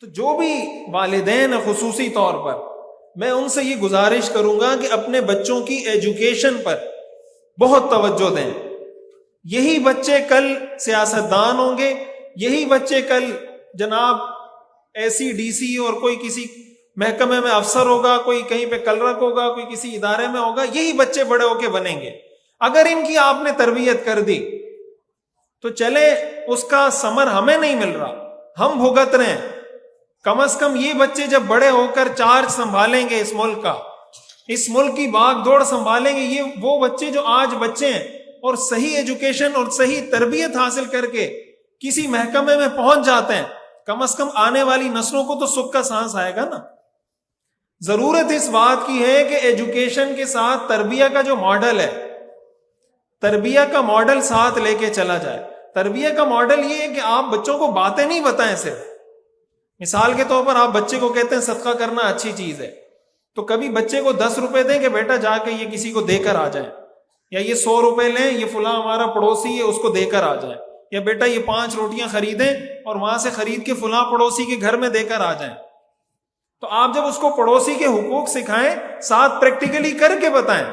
تو جو بھی والدین خصوصی طور پر، میں ان سے یہ گزارش کروں گا کہ اپنے بچوں کی ایجوکیشن پر بہت توجہ دیں. یہی بچے کل سیاستدان ہوں گے، یہی بچے کل جناب ایسی ڈی سی اور کوئی کسی محکمے میں افسر ہوگا، کوئی کہیں پہ کلرک ہوگا، کوئی کسی ادارے میں ہوگا، یہی بچے بڑے ہو کے بنیں گے. اگر ان کی آپ نے تربیت کر دی تو چلے اس کا ثمر ہمیں نہیں مل رہا، ہم بھگت رہے ہیں. کم از کم یہ بچے جب بڑے ہو کر چارج سنبھالیں گے اس ملک کا، اس ملک کی باغ دوڑ سنبھالیں گے، یہ وہ بچے جو آج بچے ہیں اور صحیح ایجوکیشن اور صحیح تربیت حاصل کر کے کسی محکمے میں پہنچ جاتے ہیں، کم از کم آنے والی نسلوں کو تو سکھ کا سانس آئے گا نا. ضرورت اس بات کی ہے کہ ایجوکیشن کے ساتھ تربیہ کا جو ماڈل ہے، تربیہ کا ماڈل ساتھ لے کے چلا جائے. تربیہ کا ماڈل یہ ہے کہ آپ بچوں کو باتیں نہیں بتائیں. صرف مثال کے طور پر آپ بچے کو کہتے ہیں صدقہ کرنا اچھی چیز ہے، تو کبھی بچے کو 10 روپے دیں کہ بیٹا جا کے یہ کسی کو دے کر آ جائیں، یا یہ 100 روپے لیں، یہ فلاں ہمارا پڑوسی ہے اس کو دے کر آ جائیں، یا بیٹا یہ 5 روٹیاں خریدیں اور وہاں سے خرید کے فلاں پڑوسی کے گھر میں دے کر آ جائیں. تو آپ جب اس کو پڑوسی کے حقوق سکھائیں، ساتھ پریکٹیکلی کر کے بتائیں.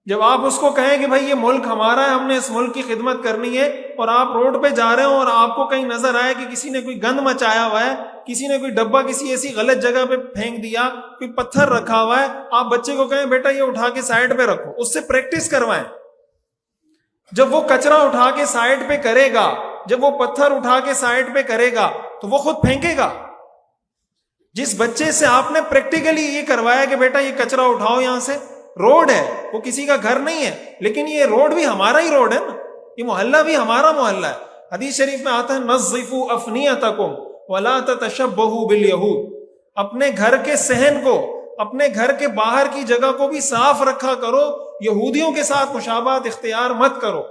جب آپ اس کو کہیں کہ بھائی یہ ملک ہمارا ہے، ہم نے اس ملک کی خدمت کرنی ہے، اور آپ روڈ پہ جا رہے ہو اور آپ کو کہیں نظر آئے کہ کسی نے کوئی گند مچایا ہوا ہے، کسی نے کوئی ڈبہ کسی ایسی غلط جگہ پہ پھینک دیا، کوئی پتھر رکھا ہوا ہے، آپ بچے کو کہیں بیٹا یہ اٹھا کے سائڈ پہ رکھو، اس سے پریکٹس کروائیں. جب وہ کچرا اٹھا کے سائڈ پہ کرے گا، جب وہ پتھر اٹھا کے سائڈ پہ کرے گا تو وہ خود پھینکے گا. جس بچے سے آپ نے پریکٹیکلی یہ کروایا کہ بیٹا یہ کچرا اٹھاؤ یہاں سے، روڈ ہے، وہ کسی کا گھر نہیں ہے، لیکن یہ روڈ بھی ہمارا ہی روڈ ہے نا، یہ محلہ بھی ہمارا محلہ ہے. حدیث شریف میں آتا ہے نظفوا افنیتکم ولا تتشبہوا بالیہود، اپنے گھر کے صحن کو، اپنے گھر کے باہر کی جگہ کو بھی صاف رکھا کرو، یہودیوں کے ساتھ مشابہت اختیار مت کرو.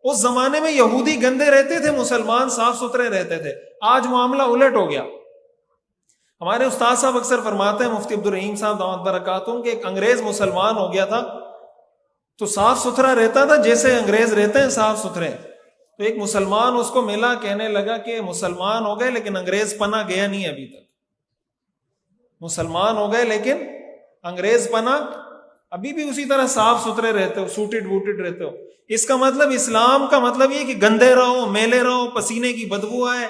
اس زمانے میں یہودی گندے رہتے تھے، مسلمان صاف ستھرے رہتے تھے. آج معاملہ الٹ ہو گیا. ہمارے استاد صاحب اکثر فرماتے ہیں، مفتی عبدالرحیم صاحب دامت برکاتہم، کہ ایک انگریز مسلمان ہو گیا تھا تو صاف ستھرا رہتا تھا جیسے انگریز رہتے ہیں صاف ستھرے. تو ایک مسلمان اس کو ملا، کہنے لگا کہ مسلمان ہو گئے لیکن انگریز پنا گیا نہیں ابھی تک. مسلمان ہو گئے لیکن انگریز پنا ابھی بھی اسی طرح صاف ستھرے رہتے ہو، سوٹڈ ووٹڈ رہتے ہو. اس کا مطلب، اسلام کا مطلب یہ کہ گندے رہو، میلے رہو، پسینے کی بدبو آئے.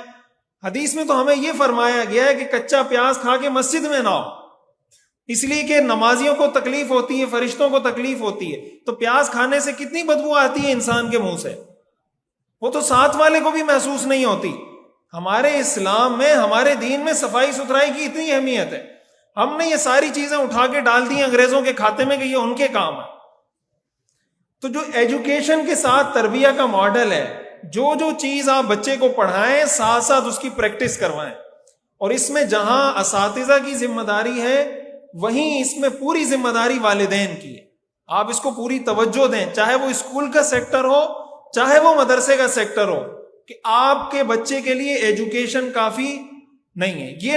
حدیث میں تو ہمیں یہ فرمایا گیا ہے کہ کچا پیاز کھا کے مسجد میں نہ ہو، اس لیے کہ نمازیوں کو تکلیف ہوتی ہے، فرشتوں کو تکلیف ہوتی ہے. تو پیاز کھانے سے کتنی بدبو آتی ہے انسان کے منہ سے، وہ تو ساتھ والے کو بھی محسوس نہیں ہوتی. ہمارے اسلام میں، ہمارے دین میں صفائی ستھرائی کی اتنی اہمیت ہے. ہم نے یہ ساری چیزیں اٹھا کے ڈال دی انگریزوں کے کھاتے میں کہ یہ ان کے کام ہے. تو جو ایجوکیشن کے ساتھ تربیہ کا ماڈل ہے، جو جو چیز آپ بچے کو پڑھائیں، ساتھ ساتھ اس کی پریکٹس کروائیں. اور اس میں جہاں اساتذہ کی ذمہ داری ہے، وہیں اس میں پوری ذمہ داری والدین کی ہے. آپ اس کو پوری توجہ دیں، چاہے وہ اسکول کا سیکٹر ہو، چاہے وہ مدرسے کا سیکٹر ہو، کہ آپ کے بچے کے لیے ایجوکیشن کافی نہیں ہے. یہ